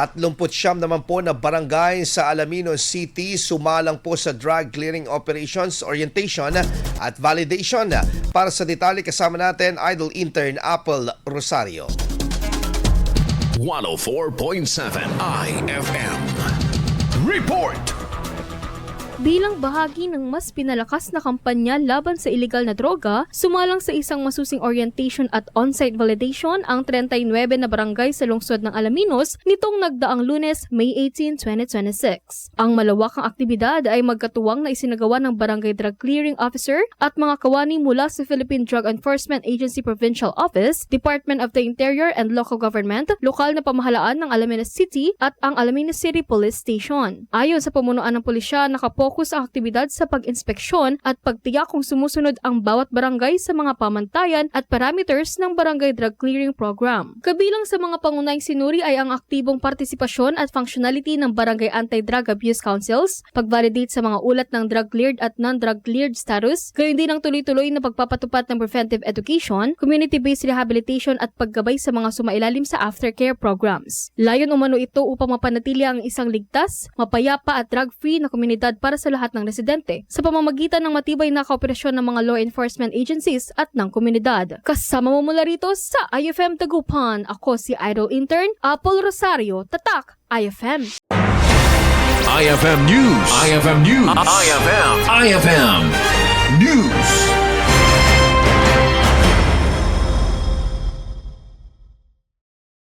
39 naman po na barangay sa Alaminos City sumalang po sa drug clearing operations, orientation at validation. Para sa detalye kasama natin, Idol Intern Apple Rosario. 104.7 IFM Report. Bilang bahagi ng mas pinalakas na kampanya laban sa iligal na droga, sumalang sa isang masusing orientation at on-site validation ang 39 na barangay sa lungsod ng Alaminos nitong nagdaang Lunes, May 18, 2026. Ang malawakang aktibidad ay magkatuwang na isinagawa ng Barangay Drug Clearing Officer at mga kawani mula sa Philippine Drug Enforcement Agency Provincial Office, Department of the Interior and Local Government, lokal na pamahalaan ng Alaminos City at ang Alaminos City Police Station. Ayon sa pamunuan ng pulisya, nakapokus ang aktibidad sa pag-inspeksyon at pagtiyak kung sumusunod ang bawat barangay sa mga pamantayan at parameters ng Barangay Drug Clearing Program. Kabilang sa mga pangunahing sinuri ay ang aktibong partisipasyon at functionality ng Barangay Anti-Drug Abuse Councils, pag-validate sa mga ulat ng drug-cleared at non-drug cleared status, gayon din ang tuloy-tuloy na pagpapatupad ng preventive education, community-based rehabilitation at paggabay sa mga sumailalim sa aftercare programs. Layon umano ito upang mapanatili ang isang ligtas, mapayapa at drug-free na komunidad para sa lahat ng residente sa pamamagitan ng matibay na kooperasyon ng mga law enforcement agencies at ng komunidad. Kasama mo mula rito sa IFM Dagupan, ako si Idol Intern Apple Rosario, Tatak IFM. IFM News. IFM News. IFM News.